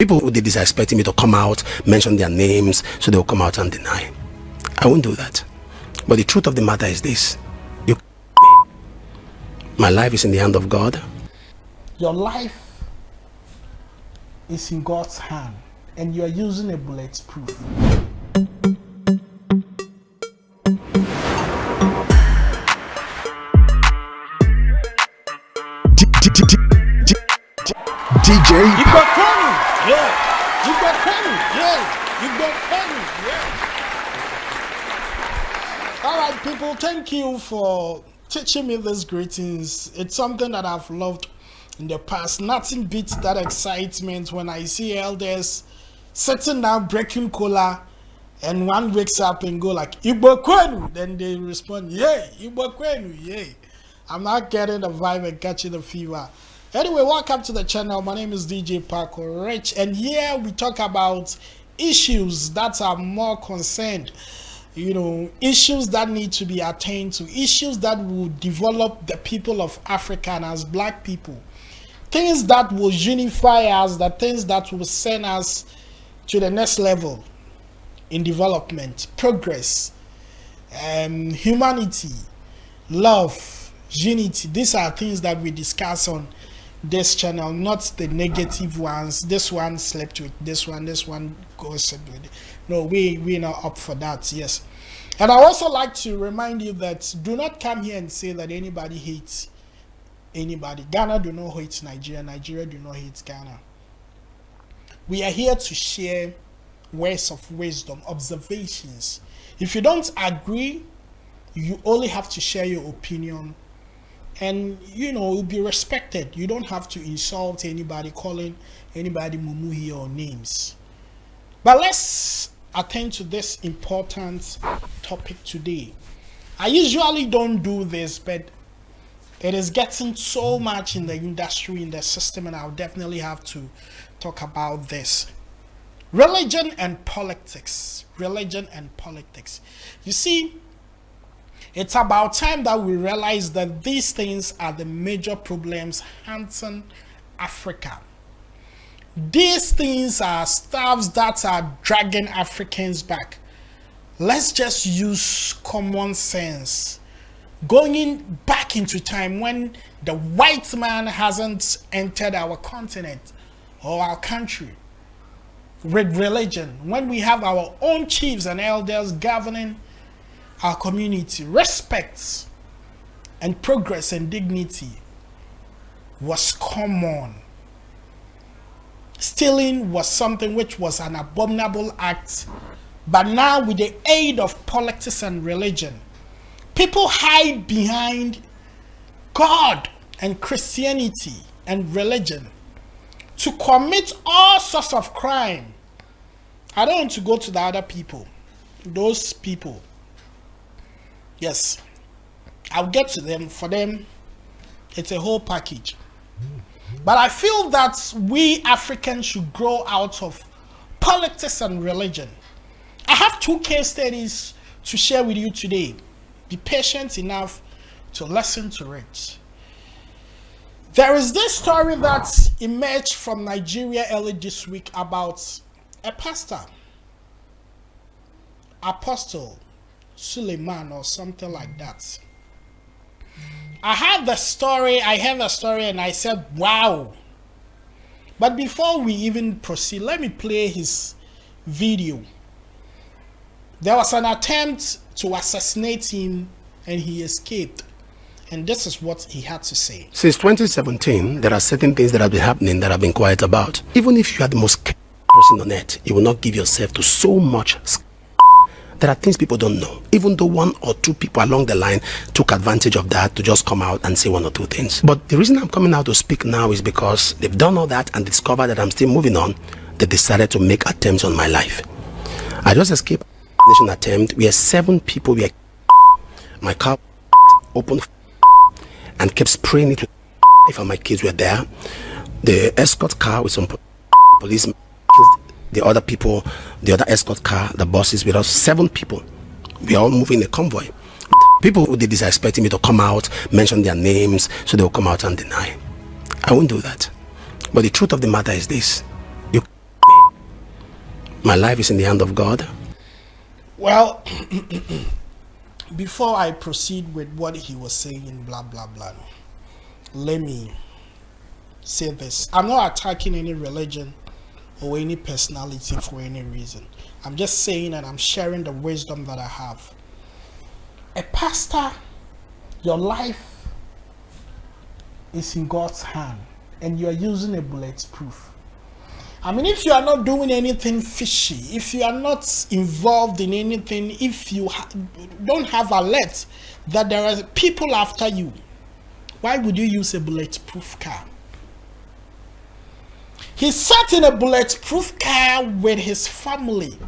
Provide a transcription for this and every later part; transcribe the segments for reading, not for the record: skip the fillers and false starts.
People who did this are expecting me to come out, mention their names, so they'll come out and deny. I won't do that. But the truth of the matter is this. You me. My life is in the hand of God. Your life is in God's hand, and you are using a bulletproof. DJ. You got penny, yeah. You got penny, yeah. You got penny, yeah. All right, people, thank you for teaching me these greetings. It's something that I've loved in the past. Nothing beats that excitement when I see elders sitting down breaking cola, and one wakes up and go like Igbo kwenu, then they respond, yay, Igbo kwenu, yay. I'm not getting the vibe and catching the fever. Anyway, welcome to the channel. My name is DJ Paco Rich, and here we talk about issues that are more concerned, issues that need to be attained to, issues that will develop the people of Africa and as black people, things that will unify us, the things that will send us to the next level in development, progress, humanity, love, unity. These are things that we discuss on this channel, not the negative ones. This one slept with this one goes with it. No, we're not up for that. Yes. And I also like to remind you that do not come here and say that anybody hates anybody. Ghana do not hate Nigeria. Nigeria do not hate Ghana. We are here to share words of wisdom, observations. If you don't agree, you only have to share your opinion, and it will be respected. You don't have to insult anybody, calling anybody mumu here or names. But let's attend to this important topic today. I usually don't do this, but it is getting so much in the industry, in the system, and I'll definitely have to talk about this. Religion and politics. Religion and politics. You see, it's about time that we realize that these things are the major problems haunting Africa. These things are stuffs that are dragging Africans back. Let's just use common sense. Going back into time when the white man hasn't entered our continent or our country. With religion, when we have our own chiefs and elders governing our community, respect and progress and dignity was common. Stealing was something which was an abominable act, but now with the aid of politics and religion, people hide behind God and Christianity and religion to commit all sorts of crime. I don't want to go to the other people, those people. Yes, I'll get to them. For them, it's a whole package. But I feel that we Africans should grow out of politics and religion. I have 2 case studies to share with you today. Be patient enough to listen to it. There is this story that emerged from Nigeria early this week about a pastor, Apostle Suleiman or something like that. I heard the story and I said, wow. But before we even proceed, let me play his video. There was an attempt to assassinate him and he escaped. And this is what he had to say. Since 2017, there are certain things that have been happening that I've been quiet about. Even if you are the most person on earth, you will not give yourself to so much. There are things people don't know, even though 1 or 2 people along the line took advantage of that to just come out and say 1 or 2 things. But the reason I'm coming out to speak now is because they've done all that and discovered that I'm still moving on. They decided to make attempts on my life. I just escaped an attempt. We are 7 people. My car opened and kept spraying it. If my kids were there, the escort car with some police killed the other people, the other escort car, the buses with us, 7 people. We are all moving a convoy. People who did this are expecting me to come out, mention their names, so they'll come out and deny. I won't do that. But the truth of the matter is this. You My life is in the hand of God. Well, before I proceed with what he was saying, blah, blah, blah, let me say this. I'm not attacking any religion or any personality for any reason. I'm just saying that I'm sharing the wisdom that I have. A pastor, your life is in God's hand and you're using a bulletproof. I mean, if you are not doing anything fishy, if you are not involved in anything, if you don't have alert that there are people after you, why would you use a bulletproof car? He sat in a bulletproof car with his family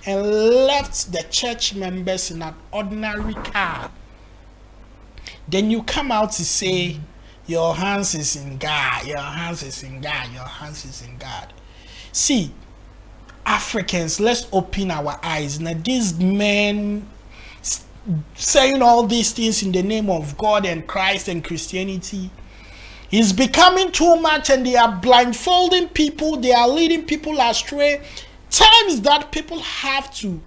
and left the church members in an ordinary car. Then you come out to say, your hands is in God, your hands is in God, your hands is in God. See, Africans, let's open our eyes. Now, these men saying all these things in the name of God and Christ and Christianity is becoming too much, and they are blindfolding people, they are leading people astray. Times that people have to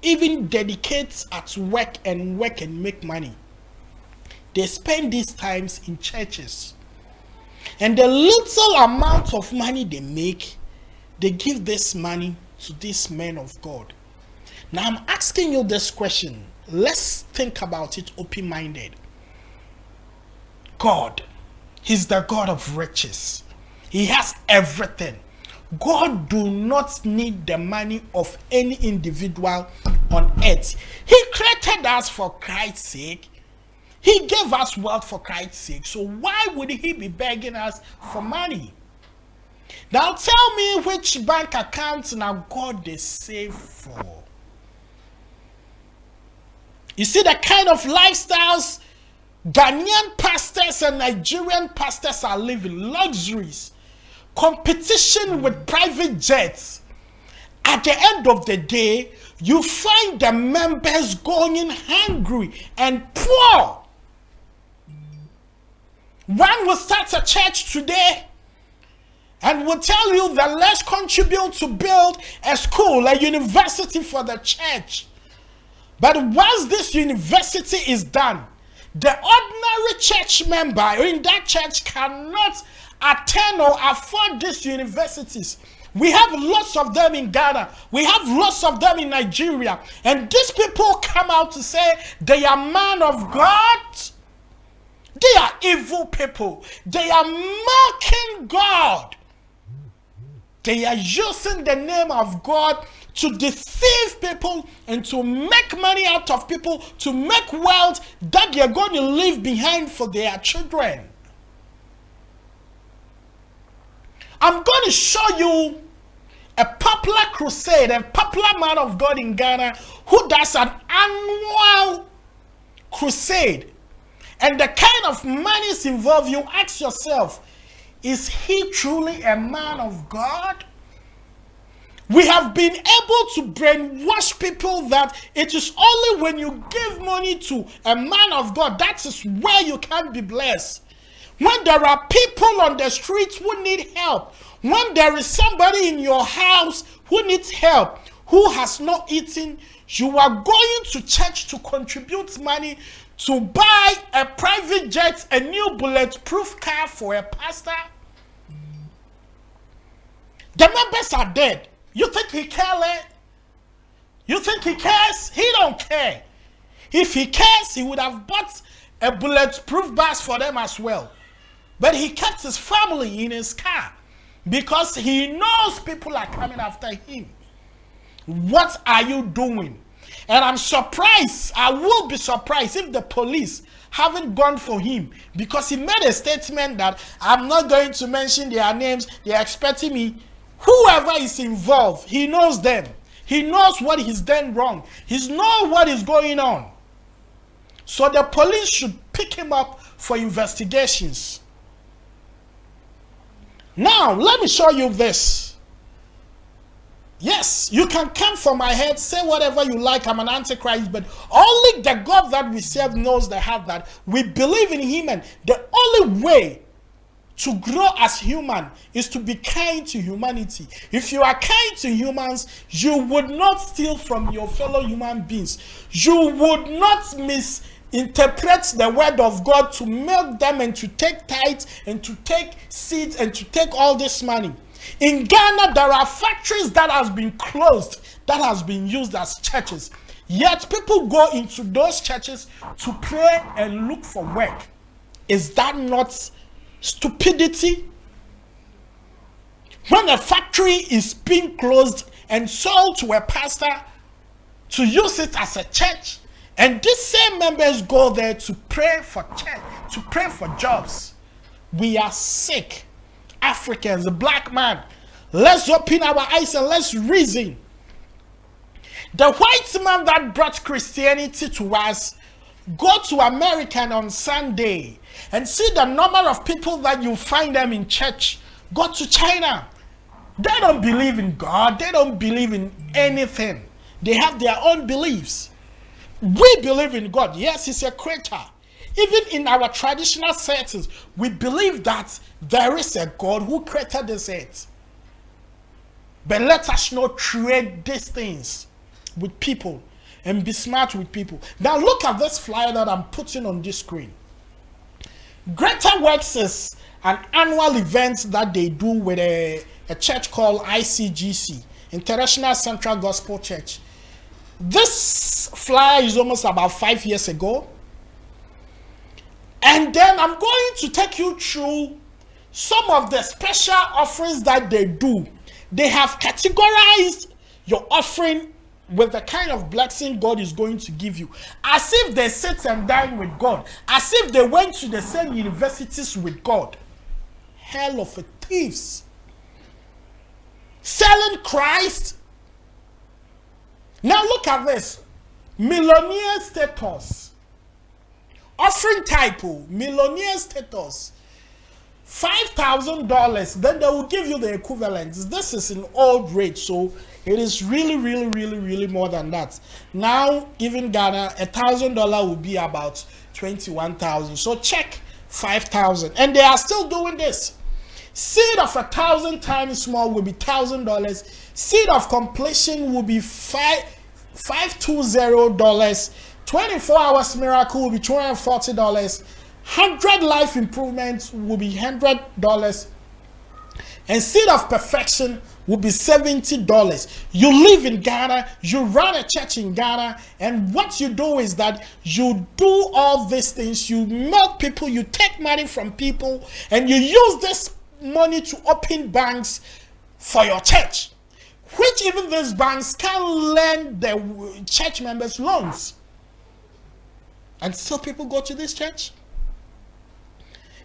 even dedicate at work and make money. They spend these times in churches. And the little amount of money they make, they give this money to these men of God. Now I'm asking you this question. Let's think about it open-minded. God, He's the God of riches. He has everything. God do not need the money of any individual on earth. He created us for Christ's sake. He gave us wealth for Christ's sake. So why would he be begging us for money? Now tell me which bank accounts now God is saved for. You see the kind of lifestyles Ghanaian pastors and Nigerian pastors are living, luxuries, competition with private jets. At the end of the day, you find the members going hungry and poor. One will start a church today and will tell you that let's contribute to build a school, a university for the church. But once this university is done, the ordinary church member in that church cannot attend or afford these universities. We have lots of them in Ghana. We have lots of them in Nigeria. And these people come out to say they are man of God. They are evil people. They are mocking God. They are using the name of God to deceive people and to make money out of people, to make wealth that they are going to leave behind for their children. I'm going to show you a popular crusade, a popular man of God in Ghana who does an annual crusade. And the kind of monies involved, you ask yourself, is he truly a man of God? We have been able to brainwash people that it is only when you give money to a man of God, that is where you can be blessed. When there are people on the streets who need help, when there is somebody in your house who needs help, who has not eaten, you are going to church to contribute money to buy a private jet, a new bulletproof car for a pastor. The members are dead. You think he cares? You think he cares? He don't care. If he cares, he would have bought a bulletproof bus for them as well. But he kept his family in his car because he knows people are coming after him. What are you doing? And I'm surprised, I will be surprised if the police haven't gone for him, because he made a statement that I'm not going to mention their names, they're expecting me. Whoever is involved, he knows them. He knows what he's done wrong. He knows what is going on. So the police should pick him up for investigations. Now, let me show you this. Yes, you can come for my head, say whatever you like, I'm an antichrist, but only the God that we serve knows the heart that we believe in him, and the only way to grow as human is to be kind to humanity. If you are kind to humans, you would not steal from your fellow human beings. You would not misinterpret the word of God to milk them and to take tithes and to take seeds and to take all this money. In Ghana, there are factories that has been closed, that has been used as churches. Yet people go into those churches to pray and look for work. Is that not stupidity? When a factory is being closed and sold to a pastor to use it as a church, and these same members go there to pray for church, to pray for jobs. We are sick. Africans, the black man. Let's open our eyes and let's reason. The white man that brought Christianity to us, go to America on Sunday and see the number of people that you find them in church. Go to China. They don't believe in God. They don't believe in anything. They have their own beliefs. We believe in God. Yes, He's a creator. Even in our traditional settings, we believe that there is a God who created this earth. But let us not trade these things with people and be smart with people. Now look at this flyer that I'm putting on this screen. Greater Works is an annual event that they do with a church called ICGC, International Central Gospel Church. This flyer is almost about 5 years ago. And then I'm going to take you through some of the special offerings that they do. They have categorized your offering with the kind of blessing God is going to give you. As if they sit and dine with God. As if they went to the same universities with God. Hell of a thieves. Selling Christ. Now look at this. Millionaire status. Offering type, millionaire status, $5,000, then they will give you the equivalent. This is an old rate, so it is really more than that. Now, even Ghana, $1,000 will be about 21,000. So check 5,000, and they are still doing this. Seed of 1,000 times more will be $1,000. Seed of completion will be $520. 24 hours miracle will be $240. 100 life improvements will be $100. And seed of perfection will be $70. You live in Ghana, you run a church in Ghana, and what you do is that you do all these things. You milk people, you take money from people, and you use this money to open banks for your church, which even these banks can lend the church members loans. And still people go to this church?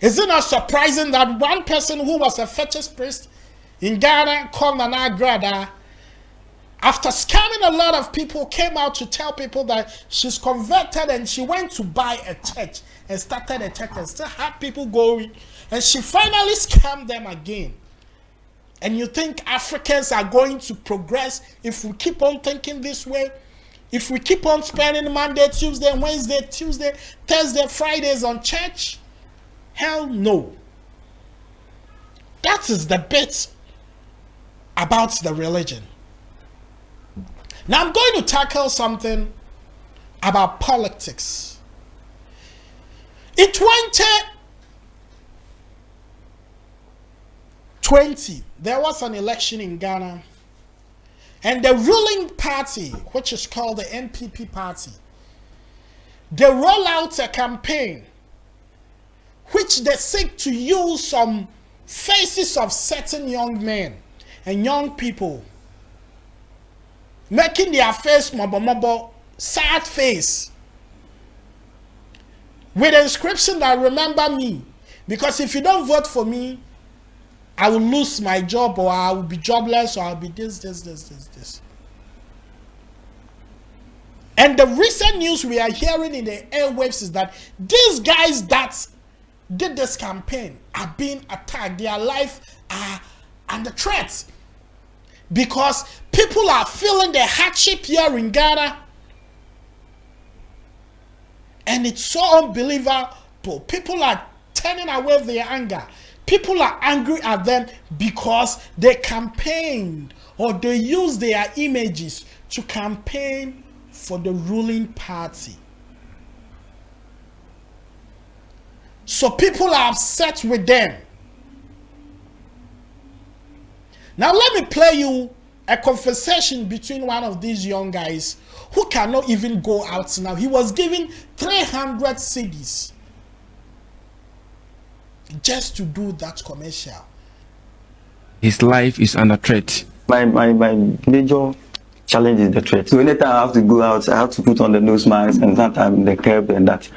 Is it not surprising that one person who was a fetish priest in Ghana called Nana Grada, after scamming a lot of people, came out to tell people that she's converted and she went to buy a church and started a church and still had people going, and she finally scammed them again. And you think Africans are going to progress if we keep on thinking this way? If we keep on spending Monday, Tuesday, Wednesday, Tuesday, Thursday, Fridays on church? Hell no. That is the bit about the religion. Now I'm going to tackle something about politics. In 2020, there was an election in Ghana. And the ruling party, which is called the NPP party, they roll out a campaign which they seek to use some faces of certain young men and young people, making their face mobo, sad face, with the inscription that remember me, because if you don't vote for me, I will lose my job, or I will be jobless, or I'll be this. And the recent news we are hearing in the airwaves is that these guys that did this campaign are being attacked. Their life are under threat because people are feeling the hardship here in Ghana. And it's so unbelievable. People are turning away their anger. People are angry at them because they campaigned or they used their images to campaign for the ruling party. So people are upset with them. Now let me play you a conversation between one of these young guys who cannot even go out now. He was given 300 cedis just to do that commercial. His life is under threat. My major challenge is the threat. So anytime I have to go out, I have to put on the nose mask and sometimes the curb and that,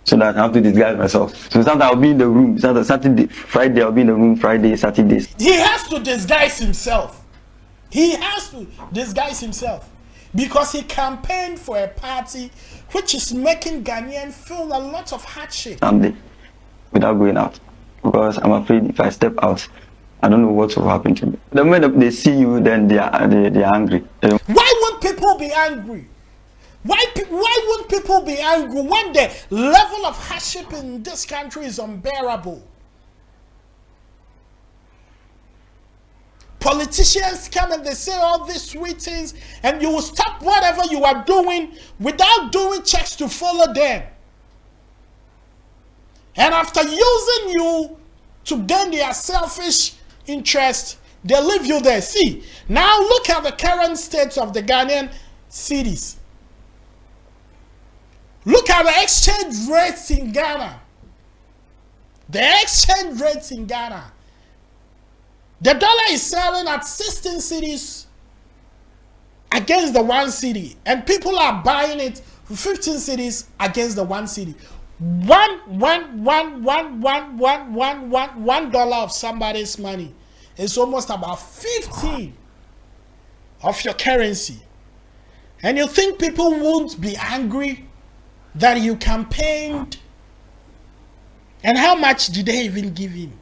so that I have to disguise myself. So sometimes I'll be in the room, Saturday, Friday, I'll be in the room, Friday, Saturdays. He has to disguise himself. He has to disguise himself because he campaigned for a party which is making Ghanaians feel a lot of hardship. Sunday, without going out, because I'm afraid if I step out, I don't know what will happen to me. The moment they see you, then they are angry. Why won't people be angry? Why won't people be angry when the level of hardship in this country is unbearable? Politicians come and they say all these sweet things, and you will stop whatever you are doing without doing checks to follow them. And after using you to gain their selfish interest, they leave you there. See, now look at the current state of the Ghanaian cities. Look at the exchange rates in Ghana. The exchange rates in Ghana. The dollar is selling at 16 cedis against the 1 cedi, and people are buying it for 15 cedis against the 1 cedi. $1 of somebody's money is almost about 15 of your currency. And you think people won't be angry that you campaigned? And how much did they even give him?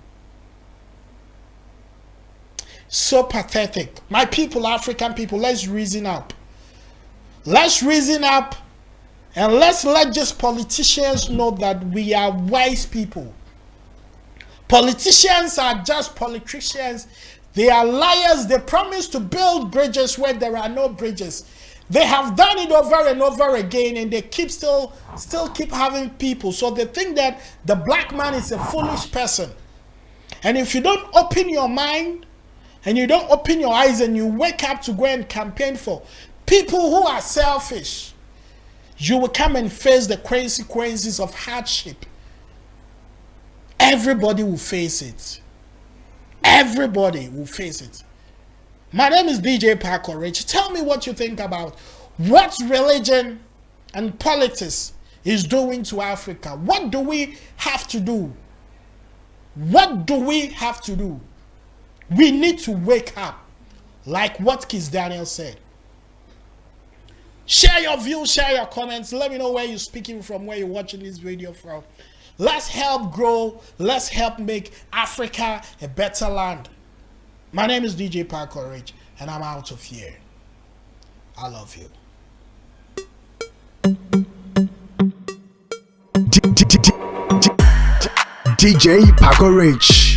So pathetic. My people, African people, let's reason up. Let's reason up, and let's let just politicians know that we are wise people. Politicians are just politicians. They are liars. They promise to build bridges where there are no bridges. They have done it over and over again, and they keep still keep having people. So they think that the black man is a foolish person. And if you don't open your mind and you don't open your eyes and you wake up to go and campaign for people who are selfish, you will come and face the consequences of hardship. Everybody will face it. Everybody will face it. My name is DJ Paco Rich. Tell me what you think about what religion and politics is doing to Africa. What do we have to do? What do we have to do? We need to wake up, like what Kiss Daniel said. Share your views, share your comments. Let me know where you're speaking from, where you're watching this video from. Let's help grow. Let's help make Africa a better land. My name is DJ Paco Rich, and I'm out of here. I love you. DJ Paco Rich.